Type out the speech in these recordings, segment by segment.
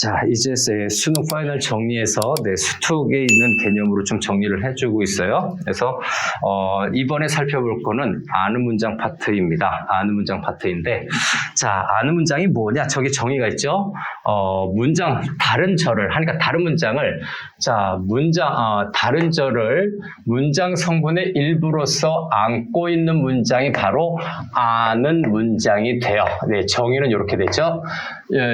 자, 이제 수능 파이널 정리해서 수특에 있는 개념으로 좀 정리를 해주고 있어요. 그래서 이번에 살펴볼 거는 아는 문장 파트입니다. 아는 문장 파트인데, 자, 아는 문장이 뭐냐? 저기 정의가 있죠. 문장 다른 절을 하니까 다른 문장을 다른 절을 문장 성분의 일부로서 안고 있는 문장이 바로 아는 문장이 돼요. 네, 정의는 이렇게 되죠.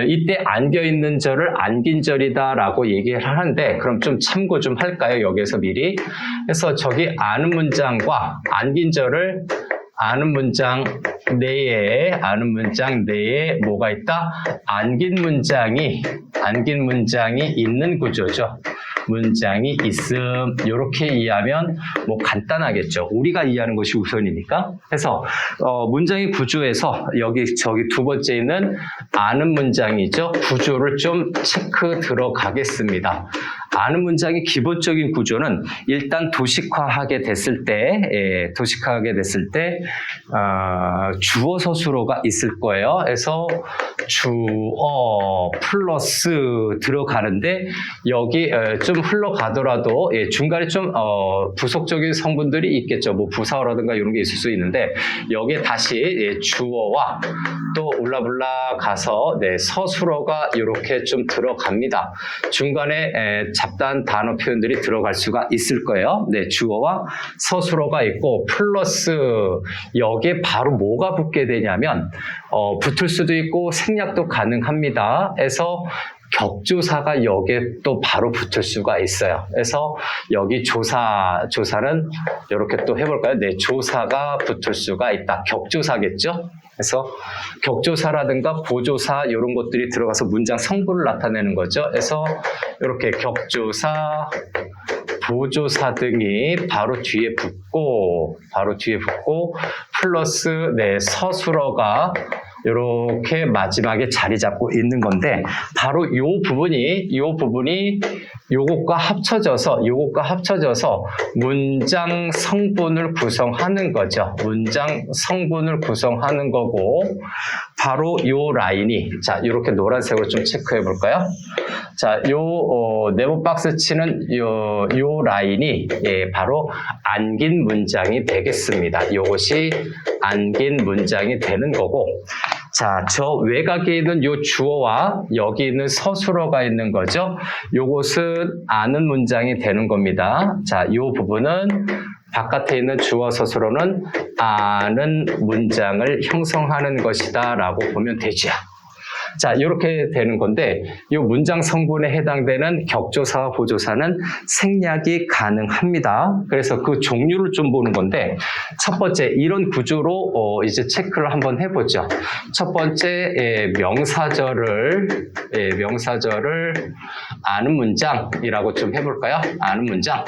이때 안겨 있는 절을 안긴 절이다라고 얘기를 하는데, 그럼 좀 참고 좀 할까요? 여기에서 미리. 그래서 저기 아는 문장과 안긴 절을 아는 문장 내에 뭐가 있다? 안긴 문장이 있는 구조죠. 문장이 있음, 이렇게 이해하면 뭐 간단하겠죠. 우리가 이해하는 것이 우선이니까. 그래서 문장의 구조에서 저기 두 번째 있는 아는 문장이죠. 구조를 좀 체크 들어가겠습니다. 아는 문장의 기본적인 구조는 일단 도식화하게 됐을 때 주어 서술어가 있을 거예요. 그래서 주어 플러스 들어가는데, 여기 좀 흘러가더라도 중간에 좀 부속적인 성분들이 있겠죠. 뭐 부사어라든가 이런 게 있을 수 있는데, 여기에 다시 주어와 또 울라불라 가서 서술어가 이렇게 좀 들어갑니다. 중간에 잡다한 단어 표현들이 들어갈 수가 있을 거예요. 네, 주어와 서술어가 있고, 플러스 여기에 바로 뭐가 붙게 되냐면 붙을 수도 있고 생략도 가능합니다. 해서 격조사가 여기에 또 바로 붙을 수가 있어요. 그래서 여기 조사는 이렇게 또 해볼까요? 네, 조사가 붙을 수가 있다. 격조사겠죠? 그래서 격조사라든가 보조사 이런 것들이 들어가서 문장 성분을 나타내는 거죠. 그래서 이렇게 격조사, 보조사 등이 바로 뒤에 붙고 플러스 서술어가 이렇게 마지막에 자리 잡고 있는 건데, 바로 요 부분이 요것과 합쳐져서 문장 성분을 구성하는 거죠. 문장 성분을 구성하는 거고, 바로 요 라인이, 자, 이렇게 노란색으로 좀 체크해 볼까요? 자, 네모 박스 치는 요 라인이 바로 안긴 문장이 되겠습니다. 요것이 안긴 문장이 되는 거고, 자, 저 외곽에 있는 요 주어와 여기 있는 서술어가 있는 거죠. 요것은 아는 문장이 되는 겁니다. 자, 요 부분은 바깥에 있는 주어 서술어는 아는 문장을 형성하는 것이다 라고 보면 되죠. 자, 이렇게 되는 건데, 이 문장 성분에 해당되는 격조사와 보조사는 생략이 가능합니다. 그래서 그 종류를 좀 보는 건데, 첫 번째 이런 구조로 이제 체크를 한번 해보죠. 첫 번째 명사절을 아는 문장이라고 좀 해볼까요? 아는 문장.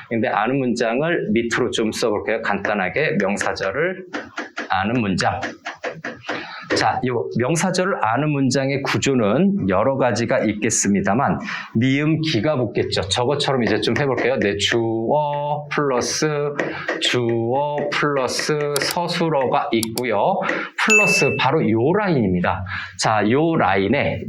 근데 아는 문장을 밑으로 좀 써볼게요. 간단하게 명사절을 아는 문장. 자, 이 명사절을 아는 문장의 구조는 여러 가지가 있겠습니다만, 미음 기가 붙겠죠. 저것처럼 이제 좀 해볼게요. 네, 주어 플러스 서술어가 있고요. 플러스 바로 요 라인입니다. 자, 요 라인에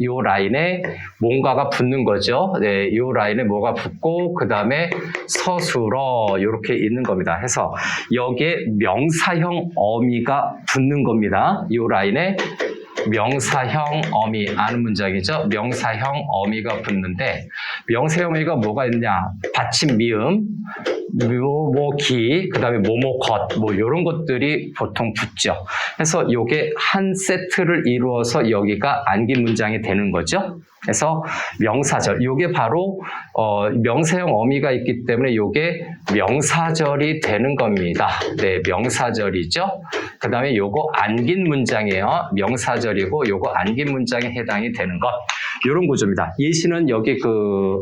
뭔가가 붙는 거죠. 네, 요 라인에 뭐가 붙고, 그 다음에 서술어 이렇게 있는 겁니다. 해서 여기에 명사형 어미가 붙는 겁니다. 요 라인에 명사형 어미, 아는 문장이죠. 명사형 어미가 붙는데, 명사형 어미가 뭐가 있냐? 받침 미음, 묘모기, 그 다음에 모모것, 뭐 이런 것들이 보통 붙죠. 그래서 요게 한 세트를 이루어서 여기가 안긴 문장이 되는 거죠. 그래서 명사절, 요게 바로 명사형 어미가 있기 때문에 요게 명사절이 되는 겁니다. 네, 명사절이죠. 그 다음에 요거 안긴 문장이에요. 명사절이고 요거 안긴 문장에 해당이 되는 것. 이런 구조입니다. 예시는 여기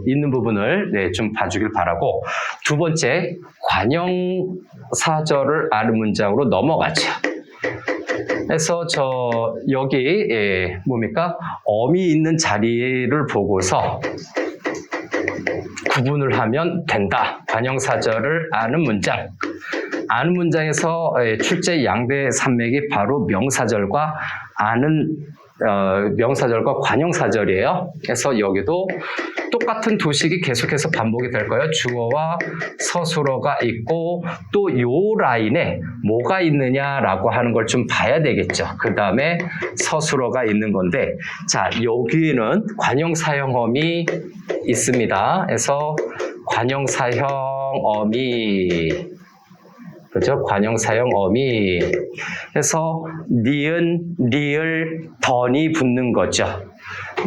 있는 부분을 좀 봐주길 바라고, 두 번째 관형사절을 아는 문장으로 넘어가죠. 그래서 여기 뭡니까? 어미 있는 자리를 보고서 구분을 하면 된다. 관형사절을 아는 문장. 아는 문장에서 출제 양대 산맥이 바로 명사절과 아는 명사절과 관형사절이에요. 그래서 여기도 똑같은 도식이 계속해서 반복이 될 거예요. 주어와 서술어가 있고 또 요 라인에 뭐가 있느냐라고 하는 걸 좀 봐야 되겠죠. 그 다음에 서술어가 있는 건데, 자, 여기는 관형사형어미 있습니다. 그래서 관형사형어미, 그죠? 관형사형어미. 그래서 니은, 리을, 던이 붙는 거죠.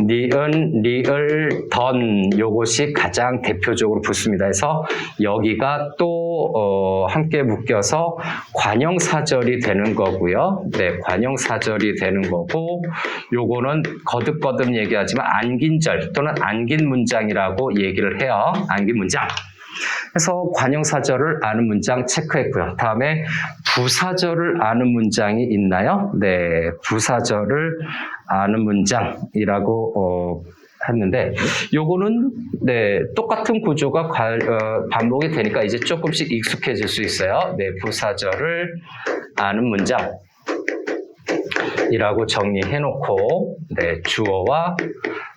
니은, 리을, 던 요것이 가장 대표적으로 붙습니다. 그래서 여기가 또 함께 묶여서 관형사절이 되는 거고요. 네, 관형사절이 되는 거고, 요거는 거듭거듭 얘기하지만 안긴절 또는 안긴 문장이라고 얘기를 해요. 안긴 문장. 그래서 관형사절을 아는 문장 체크했고요. 다음에 부사절을 아는 문장이 있나요? 네, 부사절을 아는 문장이라고 했는데, 요거는 네, 똑같은 구조가 반복이 되니까 이제 조금씩 익숙해질 수 있어요. 네, 부사절을 아는 문장 이라고 정리해놓고, 네, 주어와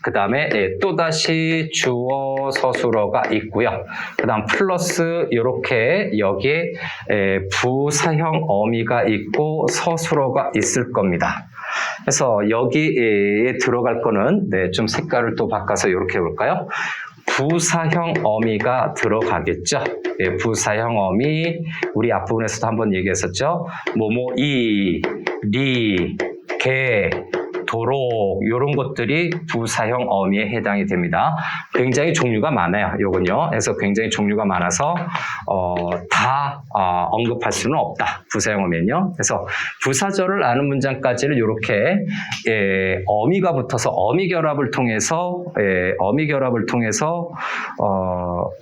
그 다음에 또다시 주어 서술어가 있고요. 그 다음 플러스 이렇게 여기에 부사형 어미가 있고 서술어가 있을 겁니다. 그래서 여기에 들어갈 거는 네, 좀 색깔을 또 바꿔서 이렇게 해볼까요? 부사형 어미가 들어가겠죠. 예, 부사형 어미, 우리 앞부분에서도 한번 얘기했었죠. 뭐뭐 이, 리, 개, 도록 이런 것들이 부사형 어미에 해당이 됩니다. 굉장히 종류가 많아요. 요건요. 그래서 굉장히 종류가 많아서 다 언급할 수는 없다. 부사형 어미는요. 그래서 부사절을 아는 문장까지는 이렇게 어미가 붙어서 어미 결합을 통해서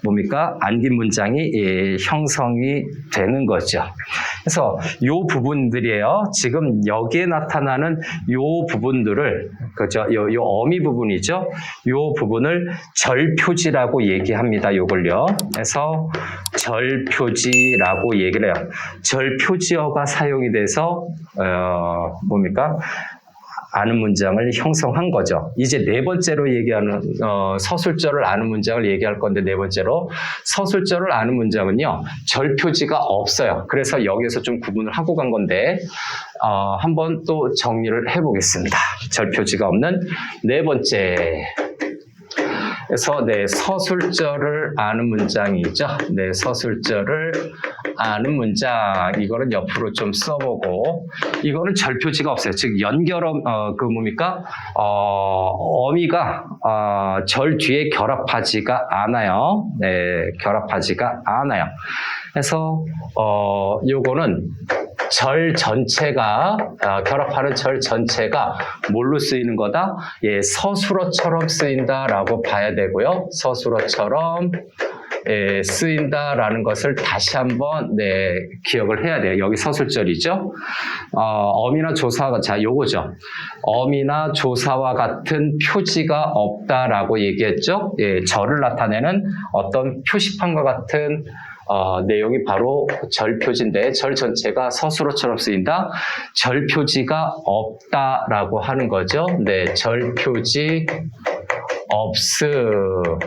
뭡니까? 안긴 문장이 형성이 되는 거죠. 그래서 요 부분들이에요. 지금 여기에 나타나는 요 부분들을, 그죠? 요 어미 부분이죠. 요 부분을 절표지라고 얘기합니다. 요걸요. 그래서 절표지라고 얘기를 해요. 절표지어가 사용이 돼서 뭡니까? 아는 문장을 형성한 거죠. 이제 네 번째로 얘기하는 서술절을 아는 문장을 얘기할 건데, 네 번째로 서술절을 아는 문장은요, 절표지가 없어요. 그래서 여기서 좀 구분을 하고 간 건데 한번 또 정리를 해보겠습니다. 절표지가 없는 네 번째. 그래서 네, 서술절을 아는 문장이죠. 네, 서술절을 아는 문장, 이거는 옆으로 좀 써보고, 이거는 절표지가 없어요. 즉 연결어 뭡니까? 어미가 절 뒤에 결합하지가 않아요. 네, 결합하지가 않아요. 그래서 요거는 절 전체가 결합하는 절 전체가 뭘로 쓰이는 거다? 예, 서술어처럼 쓰인다라고 봐야 되고요. 서술어처럼 쓰인다라는 것을 다시 한번 네, 기억을 해야 돼요. 여기 서술절이죠. 어미나 조사가, 자, 요거죠. 어미나 조사와 같은 표지가 없다라고 얘기했죠. 예, 절을 나타내는 어떤 표시판과 같은 내용이 바로 절표지인데, 절 전체가 서술어처럼 쓰인다. 절표지가 없다라고 하는 거죠. 네, 절표지 없음.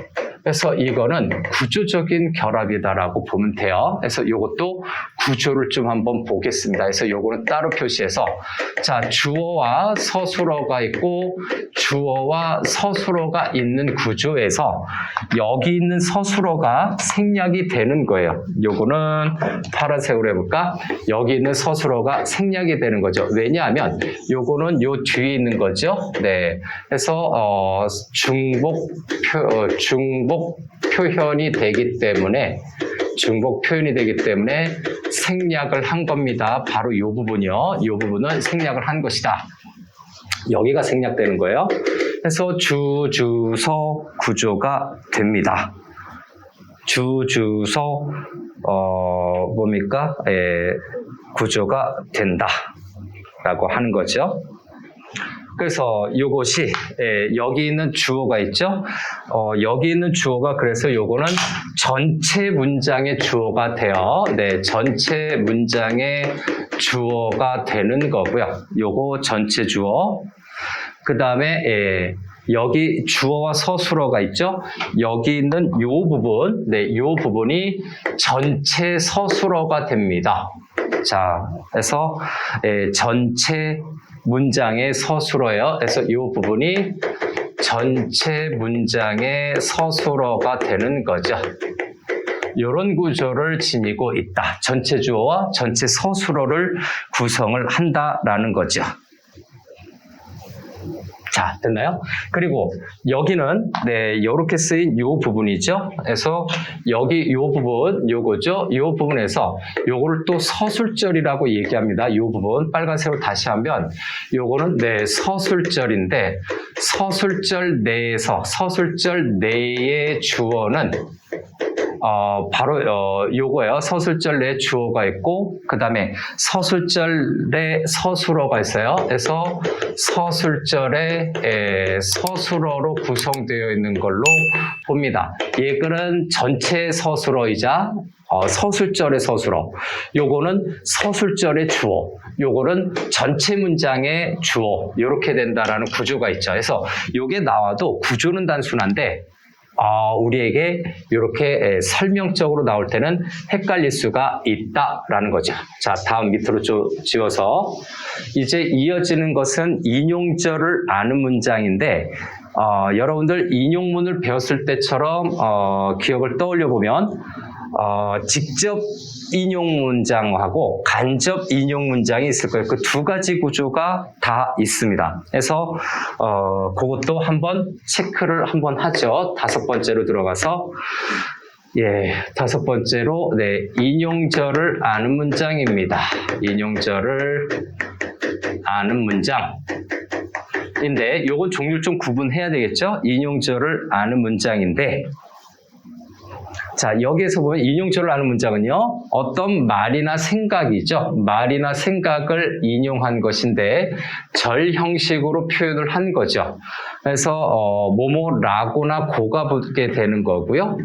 그래서 이거는 구조적인 결합이다라고 보면 돼요. 그래서 이것도 구조를 좀 한번 보겠습니다. 그래서 이거는 따로 표시해서, 자, 주어와 서술어가 있고 주어와 서술어가 있는 구조에서 여기 있는 서술어가 생략이 되는 거예요. 요거는 파란색으로 해볼까? 여기 있는 서술어가 생략이 되는 거죠. 왜냐하면 요거는 요 뒤에 있는 거죠. 네, 그래서 중복 표현이 되기 때문에, 중복 표현이 되기 때문에 생략을 한 겁니다. 바로 이 부분이요. 이 부분은 생략을 한 것이다. 여기가 생략되는 거예요. 그래서 주주서 구조가 됩니다. 주주서 뭡니까? 구조가 된다라고 하는 거죠. 그래서 이것이 여기 있는 주어가 있죠. 여기 있는 주어가, 그래서 요거는 전체 문장의 주어가 돼요. 네, 전체 문장의 주어가 되는 거고요. 요거 전체 주어. 그 다음에 여기 주어와 서술어가 있죠. 여기 있는 요 부분, 네, 요 부분이 전체 서술어가 됩니다. 자, 그래서 전체 문장의 서술어예요. 그래서 이 부분이 전체 문장의 서술어가 되는 거죠. 이런 구조를 지니고 있다. 전체 주어와 전체 서술어를 구성을 한다라는 거죠. 자, 됐나요? 그리고 여기는 네, 이렇게 쓰인 이 부분이죠. 그래서 여기 이 부분, 요거죠. 이 부분에서 요거를 또 서술절이라고 얘기합니다. 이 부분 빨간색으로 다시 하면 요거는 네, 서술절인데 서술절 내에서 서술절 내의 주어는 바로 요거예요. 서술절 내 주어가 있고 그 다음에 서술절 내 서술어가 있어요. 그래서 서술절에 서술어로 구성되어 있는 걸로 봅니다. 얘는 전체 서술어이자 서술절의 서술어. 요거는 서술절의 주어. 요거는 전체 문장의 주어. 이렇게 된다라는 구조가 있죠. 그래서 요게 나와도 구조는 단순한데 우리에게 이렇게 설명적으로 나올 때는 헷갈릴 수가 있다라는 거죠. 자, 다음 밑으로 지워서 이제 이어지는 것은 인용절을 아는 문장인데 여러분들 인용문을 배웠을 때처럼 기억을 떠올려 보면 직접 인용 문장하고 간접 인용 문장이 있을 거예요. 그 두 가지 구조가 다 있습니다. 그래서 그것도 한번 체크를 한번 하죠. 다섯 번째로 들어가서 다섯 번째로 네, 인용절을 아는 문장입니다. 인용절을 아는 문장인데 요건 종류를 좀 구분해야 되겠죠. 인용절을 아는 문장인데 자, 여기에서 보면 인용절을 아는 문장은요, 어떤 말이나 생각이죠. 말이나 생각을 인용한 것인데 절 형식으로 표현을 한 거죠. 그래서 뭐뭐라고나 고가 붙게 되는 거고요.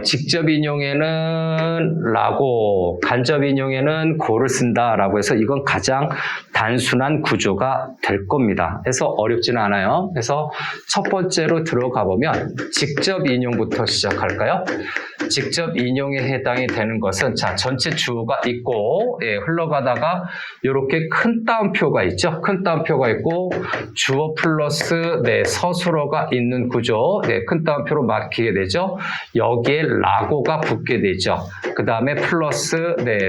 직접 인용에는 라고, 간접 인용에는 고를 쓴다라고 해서 이건 가장 단순한 구조가 될 겁니다. 그래서 어렵지는 않아요. 그래서 첫 번째로 들어가 보면 직접 인용부터 시작할까요? 직접 인용에 해당이 되는 것은 자, 전체 주어가 있고 흘러가다가 이렇게 큰 따옴표가 있죠. 큰 따옴표가 있고 주어 플러스 서술어가 있는 구조. 큰 따옴표로 막히게 되죠. 여기에 라고가 붙게 되죠. 그 다음에 플러스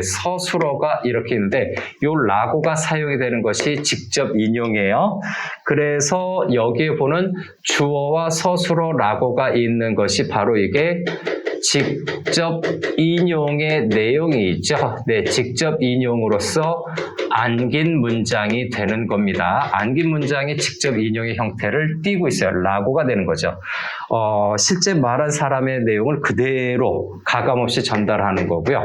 서술어가 이렇게 있는데 이 라고가 사용이 되는 것이 직접 인용이에요. 그래서 여기에 보는 주어와 서술어 라고가 있는 것이 바로 이게 직접 인용의 내용이 있죠. 네, 직접 인용으로서 안긴 문장이 되는 겁니다. 안긴 문장이 직접 인용의 형태를 띠고 있어요. 라고가 되는 거죠. 실제 말한 사람의 내용을 그대로 가감없이 전달하는 거고요.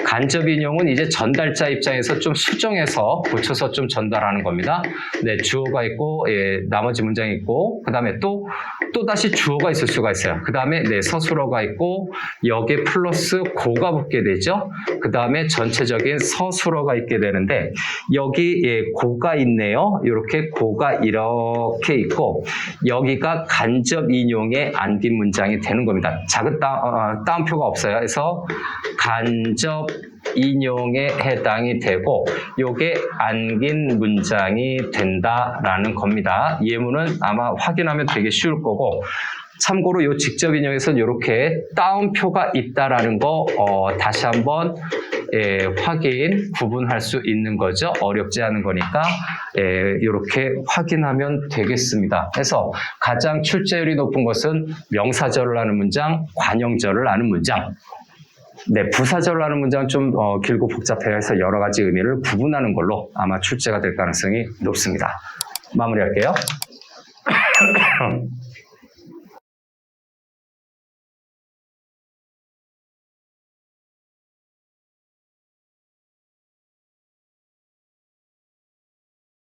간접 인용은 이제 전달자 입장에서 좀 수정해서 붙여서 좀 전달하는 겁니다. 네, 주어가 있고 나머지 문장이 있고 그 다음에 또 다시 주어가 있을 수가 있어요. 그 다음에 서술어가 있고 여기에 플러스 고가 붙게 되죠. 그 다음에 전체적인 서술어가 있게 되는데 여기 고가 있네요. 이렇게 고가 이렇게 있고 여기가 간접 인용의 안긴 문장이 되는 겁니다. 작은 따옴표가 없어요. 그래서 간접 인용에 해당이 되고 요게 안긴 문장이 된다라는 겁니다. 예문은 아마 확인하면 되게 쉬울 거고 참고로 요 직접 인용에서는 이렇게 따옴표가 있다라는 거 다시 한번 확인, 구분할 수 있는 거죠. 어렵지 않은 거니까 이렇게 확인하면 되겠습니다. 그래서 가장 출제율이 높은 것은 명사절을 하는 문장, 관형절을 하는 문장. 네, 부사절을 하는 문장은 좀 길고 복잡해서 여러 가지 의미를 구분하는 걸로 아마 출제가 될 가능성이 높습니다. 마무리할게요.